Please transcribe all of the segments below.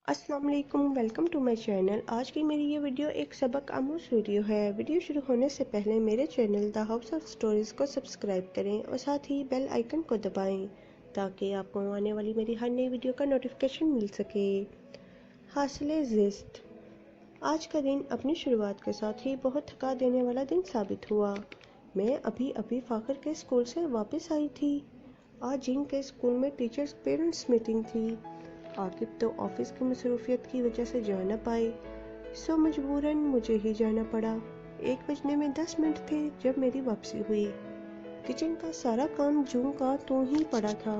अस्सलाम वालेकुम, welcome to my channel. आज की मेरी ये वीडियो एक सबक आमूज वीडियो है। वीडियो शुरू होने से पहले मेरे channel the house of stories को सब्सक्राइब करें और साथ ही बेल आइकन को दबाएं ताकि आपको आने वाली मेरी हर नई वीडियो का नोटिफिकेशन मिल सके। हासिले ज़िस्त। आज का दिन अपनी शुरुआत के साथ ही बहुत थका देने वाला दिन साबित हुआ। मैं अभी अभी फाखर के स्कूल से वापस आई थी। आज जिन के स्कूल में टीचर्स पेरेंट्स मीटिंग थी। आकिब तो ऑफिस की मसरूफियत की वजह से जा न पाए, सो मजबूरन मुझे ही जाना पड़ा। 1 बजने में 10 मिनट थे जब मेरी वापसी हुई। किचन का सारा काम जूं का त्यों ही पड़ा था।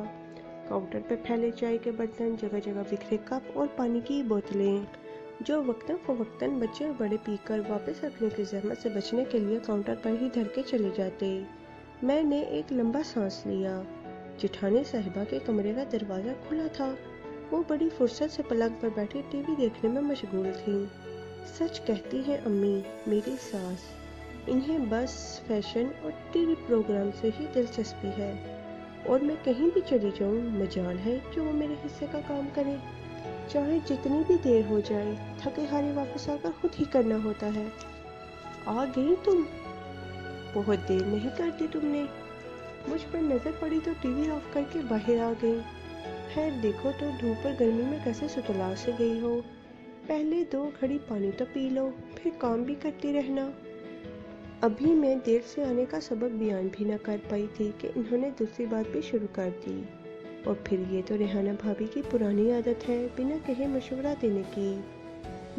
काउंटर पर फैले चाय के बर्तन, जगह जगह बिखरे कप और पानी की बोतलें, जो वक्तन फवक्तन बच्चे और बड़े पीकर वापस रखने की जहमत से बचने के लिए काउंटर पर ही धर के चले जाते। मैंने एक लंबा सांस लिया। जेठानी साहिबा के कमरे का दरवाज़ा खुला था। वो बड़ी फुर्सत से पलंग पर बैठी टीवी देखने में मशगूल थी। सच कहती हैं अम्मी, मेरी सास, इन्हें बस फैशन और टीवी प्रोग्राम से ही दिलचस्पी है, और मैं कहीं भी चली जाऊं मजाल है जो वो मेरे हिस्से का काम करे। चाहे जितनी भी देर हो जाए, थके हारे वापस आकर खुद ही करना होता है। आ गई तुम? बहुत देर नहीं कर दी तुमने। मुझ पर नजर पड़ी तो टीवी ऑफ करके बाहर आ गई। खैर देखो तो धूप और गर्मी में कैसे सुतला से गई हो। पहले 2 घड़ी पानी तो पी लो, फिर काम भी करती रहना। अभी मैं देर से आने का सबब बयान भी न कर पाई थी कि इन्होंने दूसरी बात भी शुरू कर दी। और फिर ये तो रेहाना भाभी की पुरानी आदत है बिना कहे मशवरा देने की।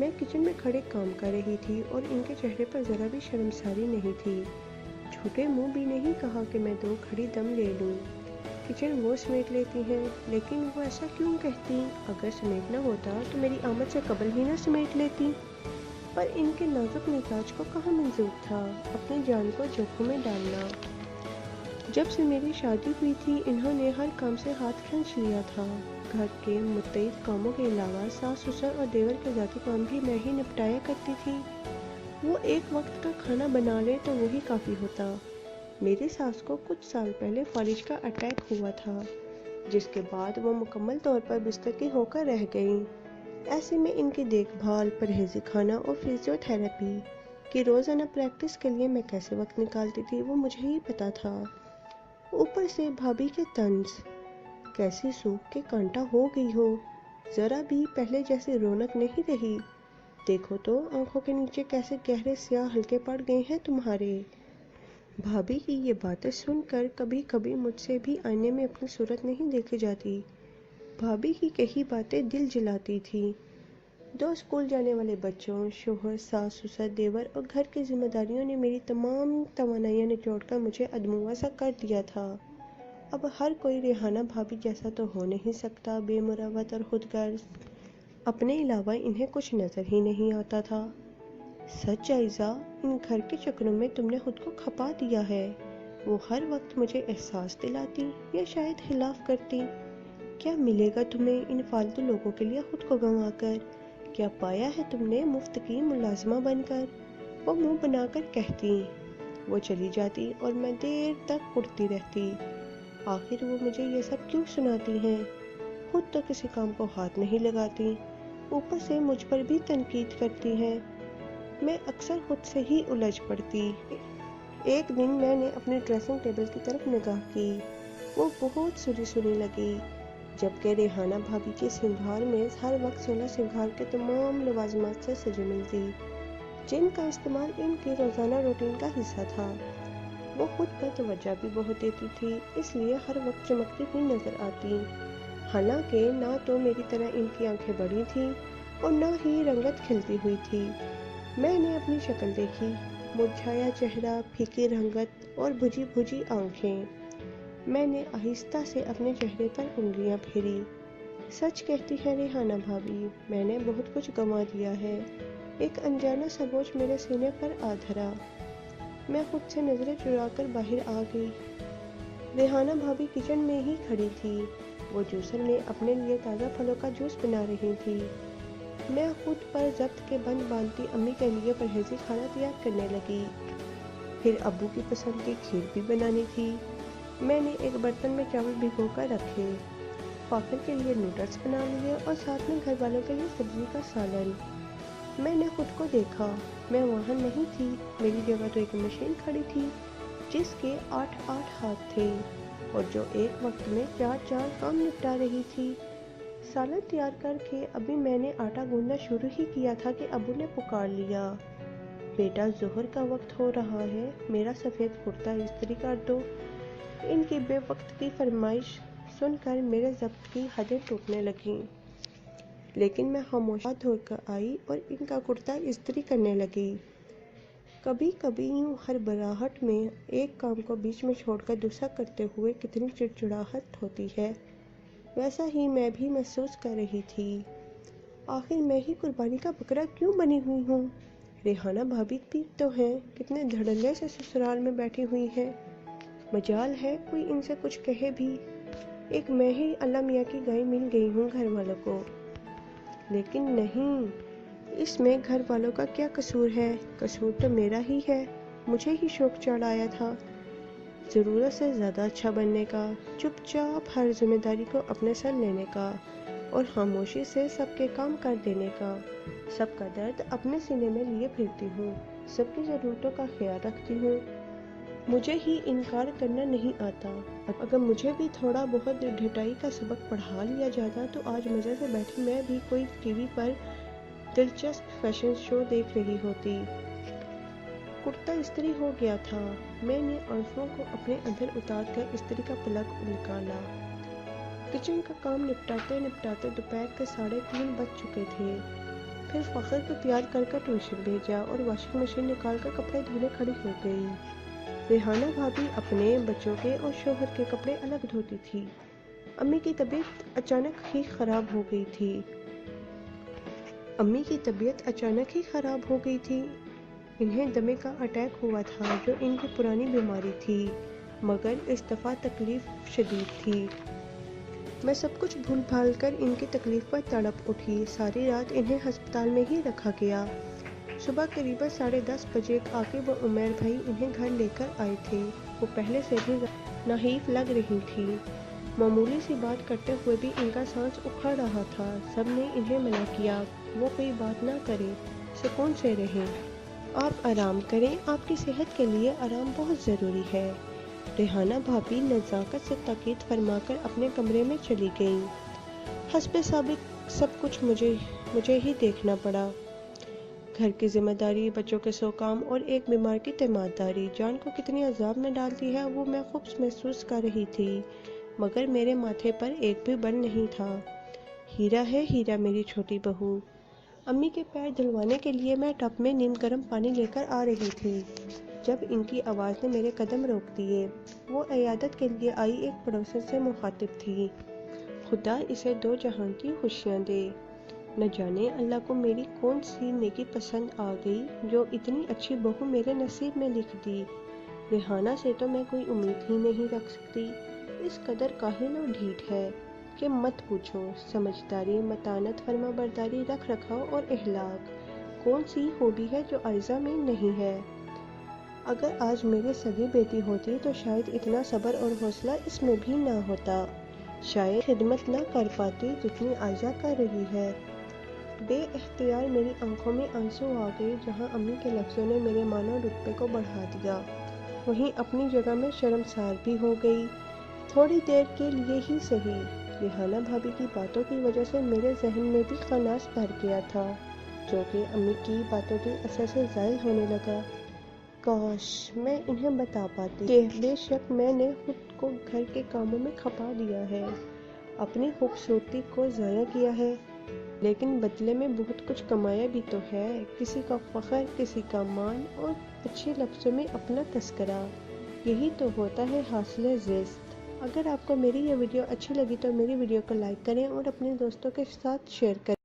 मैं किचन में खड़े काम कर रही थी और इनके चेहरे पर जरा भी शर्मसारी नहीं थी। झूठे मुंह भी नहीं कहा कि मैं 2 घड़ी दम ले लूं। किचन वो समेट लेती हैं, लेकिन वो ऐसा क्यों कहती? अगर समेटना होता तो मेरी आमद से कबल ही ना समेट लेती। पर इनके नाजुक मिजाज को कहाँ मंजूर था अपनी जान को जोखिम में डालना। जब से मेरी शादी हुई थी इन्होंने हर काम से हाथ खींच लिया था। घर के मुत्तईद कामों के अलावा सास ससुर और देवर के जाती काम भी मैं ही निपटाया करती थी। वो एक वक्त का खाना बना ले तो वही काफ़ी होता। मेरी सास को कुछ साल पहले फालिज का अटैक हुआ था, जिसके बाद वो मुकम्मल तौर पर बिस्तर की होकर रह गई। ऐसे में इनकी देखभाल, परहेजी खाना और फिजियोथेरेपी की रोज़ाना प्रैक्टिस के लिए मैं कैसे वक्त निकालती थी वो मुझे ही पता था। ऊपर से भाभी के तंज, कैसी सूख के कांटा हो गई हो, ज़रा भी पहले जैसी रौनक नहीं रही। देखो तो आंखों के नीचे कैसे गहरे स्याह हल्के पड़ गए हैं तुम्हारे। भाभी की ये बातें सुनकर कभी कभी मुझसे भी आईने में अपनी सूरत नहीं देखी जाती। भाभी की कही बातें दिल जलाती थी। 2 स्कूल जाने वाले बच्चों, शोहर, सास ससुर, देवर और घर की जिम्मेदारियों ने मेरी तमाम तवानाइयां निचोड़कर मुझे अधमुआ सा कर दिया था। अब हर कोई रेहाना भाभी जैसा तो हो नहीं सकता, बेमुरवत और खुदगर्ज। अपने अलावा इन्हें कुछ नजर ही नहीं आता था। सच आयज़ा, इन घर के चक्करों में तुमने खुद को खपा दिया है। वो हर वक्त मुझे एहसास दिलाती या शायद खिलाफ करती। क्या मिलेगा तुम्हें इन फालतू लोगों के लिए खुद को गंवाकर? क्या पाया है तुमने मुफ्त की मुलाजिमा बनकर? वो मुंह बनाकर कहती। वो चली जाती और मैं देर तक उड़ती रहती। आखिर वो मुझे ये सब क्यों सुनाती हैं? खुद तो किसी काम को हाथ नहीं लगाती, ऊपर से मुझ पर भी तनकीद करती हैं। मैं अक्सर खुद से ही उलझ पड़ती। एक दिन मैंने अपने ड्रेसिंग टेबल की तरफ निगाह की। वो बहुत सुनी सुनी लगी, जबकि रेहाना भाभी की सिंगार मेज हर वक्त 16 सिंगार के तमाम लवाजमात से सजी मिलती, जिनका इस्तेमाल इनकी रोज़ाना रूटीन का हिस्सा था। वो खुद पर तवज्जो भी बहुत देती थी, इसलिए हर वक्त चमकती हुई नजर आती। हालांकि ना तो मेरी तरह इनकी आंखें बड़ी थीं और ना ही रंगत खिलती हुई थी। मैंने अपनी शक्ल देखी, मुरझाया चेहरा, फीकी रंगत और बुझी बुझी आंखें। मैंने आहिस्ता से अपने चेहरे पर उंगलियां फेरी। सच कहती है रेहाना भाभी, मैंने बहुत कुछ गंवा दिया है। एक अनजाना सा बोझ मेरे सीने पर आ धरा। मैं खुद से नजरें चुराकर बाहर आ गई। रेहाना भाभी किचन में ही खड़ी थी। वो जूसर में अपने लिए ताज़ा फलों का जूस बना रही थी। मैं खुद पर जब्त के बंद बांधती अम्मी के लिए परहेजी खाना तैयार करने लगी। फिर अब्बू की पसंद की खीर भी बनानी थी। मैंने एक बर्तन में चावल भिगो कर रखे। فاخر کے لیے نوڈلز بنا لیے اور ساتھ میں گھر والوں کے لیے سبزی کا سالن۔ میں نے خود کو دیکھا، میں وہاں نہیں تھی، میری جگہ تو ایک مشین کھڑی تھی جس کے 8 ہاتھ تھے اور جو ایک وقت میں 4 کام نپٹا رہی تھی۔ سالن تیار کر کے ابھی میں نے آٹا گوندنا شروع ہی کیا تھا کہ ابو نے پکار لیا، بیٹا ظہر کا وقت ہو رہا ہے، میرا سفید کرتا استری کر دو۔ ان کی بے وقت کی فرمائش سن کر میرے ضبط کی حدیں ٹوٹنے لگیں، لیکن میں خاموش ہاتھ دھو کر آئی اور ان کا کرتا استری کرنے لگی۔ کبھی کبھی یوں ہڑبڑاہٹ میں ایک کام کو بیچ میں چھوڑ کر دوسرا کرتے ہوئے کتنی چڑچڑاہٹ ہوتی ہے، ویسا ہی میں بھی محسوس کر رہی تھی۔ آخر میں ہی قربانی کا بکرا کیوں بنی ہوئی ہوں؟ ریحانہ بھابھی بھی تو ہیں، کتنے دھڑلے سے سسرال میں بیٹھی ہوئی ہیں، مجال ہے کوئی ان سے کچھ کہے بھی۔ ایک میں ہی اللہ میاں کی گائے مل گئی ہوں گھر والوں کو۔ لیکن نہیں، اس میں گھر والوں کا کیا قصور ہے؟ قصور تو میرا ہی ہے، مجھے ہی شوق چڑھ آیا تھا ضرورت سے زیادہ اچھا بننے کا، چپ چاپ ہر ذمہ داری کو اپنے سر لینے کا اور خاموشی سے سب کے کام کر دینے کا۔ سب کا درد اپنے سینے میں لیے پھرتی ہوں، سب کی ضرورتوں کا خیال رکھتی ہوں، مجھے ہی انکار کرنا نہیں آتا۔ اگر مجھے بھی تھوڑا بہت ڈھٹائی کا سبق پڑھا لیا جاتا تو آج مزے سے بیٹھی میں بھی کوئی ٹی وی پر دلچسپ فیشن شو دیکھ رہی ہوتی۔ کرتا استری ہو گیا تھا، میں نے آنسوؤں کو اپنے اندر اتار کر استری کا پلگ نکالا۔ کچن کا کام نپٹاتے نپٹاتے دوپہر کے 3:30 بج چکے تھے۔ پھر فخر کو تیار کر کر ٹیوشن بھیجا اور واشنگ مشین نکال کر کپڑے دھونے کھڑی ہو گئی۔ ریحانہ بھابھی اپنے بچوں کے اور شوہر کے کپڑے الگ دھوتی تھی۔ امی کی طبیعت اچانک ہی خراب ہو گئی تھی۔ انہیں دمے کا اٹیک ہوا تھا جو ان کی پرانی بیماری تھی، مگر اس دفعہ تکلیف شدید تھی۔ میں سب کچھ بھول بھال کر ان کی تکلیف پر تڑپ اٹھی۔ ساری رات انہیں ہسپتال میں ہی رکھا گیا۔ صبح قریب 10:30 بجے عاقب و عمیر بھائی انہیں گھر لے کر آئے تھے۔ وہ پہلے سے بھی نحیف لگ رہی تھی، معمولی سی بات کرتے ہوئے بھی ان کا سانس اکھڑ رہا تھا۔ سب نے انہیں منع کیا وہ کوئی بات نہ کریں، سکون سے رہیں، آپ آرام کریں، آپ کی صحت کے لیے آرام بہت ضروری ہے۔ ریحانہ بھابھی نزاکت سے تاکید فرما کر اپنے کمرے میں چلی گئیں۔ حسب سابق سب کچھ مجھے ہی دیکھنا پڑا، گھر کی ذمہ داری، بچوں کے 100 کام اور ایک بیمار کی تیمارداری جان کو کتنی عذاب میں ڈالتی ہے وہ میں خوب محسوس کر رہی تھی، مگر میرے ماتھے پر ایک بھی بل نہیں تھا۔ ہیرا ہے ہیرا میری چھوٹی بہو۔ امی کے پیر دھلوانے کے لیے میں ٹب میں نیم گرم پانی لے کر آ رہی تھی جب ان کی آواز نے میرے قدم روک دیے۔ وہ عیادت کے لیے آئی ایک پڑوسن سے مخاطب تھی۔ خدا اسے 2 جہاں کی خوشیاں دے، نہ جانے اللہ کو میری کون سی نیکی پسند آ گئی جو اتنی اچھی بہو میرے نصیب میں لکھ دی۔ ریحانہ سے تو میں کوئی امید ہی نہیں رکھ سکتی، اس قدر کاہل اور ڈھیٹ ہے کہ مت پوچھو۔ سمجھداری، متانت، فرما برداری، رکھ رکھاؤ اور اخلاق، کون سی خوبی ہے جو عائزہ میں نہیں ہے؟ اگر آج میری سگی بیٹی ہوتی تو شاید اتنا صبر اور حوصلہ اس میں بھی نہ ہوتا، شاید خدمت نہ کر پاتی جتنی عائزہ کر رہی ہے۔ بے اختیار میری آنکھوں میں آنسو آ گئے۔ جہاں امی کے لفظوں نے میرے مان و رتبے کو بڑھا دیا، وہیں اپنی جگہ میں شرمسار بھی ہو گئی، تھوڑی دیر کے لیے ہی سہی۔ ریحانہ بھابھی کی باتوں کی وجہ سے میرے ذہن میں بھی خناس بھر گیا تھا، جو کہ امی کی باتوں کے اثر سے زائل ہونے لگا۔ کاش میں انہیں بتا پاتی کہ بے شک میں نے خود کو گھر کے کاموں میں کھپا دیا ہے، اپنی خوبصورتی کو ضائع کیا ہے، لیکن بدلے میں بہت کچھ کمایا بھی تو ہے، کسی کا فخر، کسی کا مان اور اچھے لفظوں میں اپنا تذکرہ، یہی تو ہوتا ہے حاصل زیست۔ اگر آپ کو میری یہ ویڈیو اچھی لگی تو میری ویڈیو کو لائک کریں اور اپنے دوستوں کے ساتھ شیئر کریں۔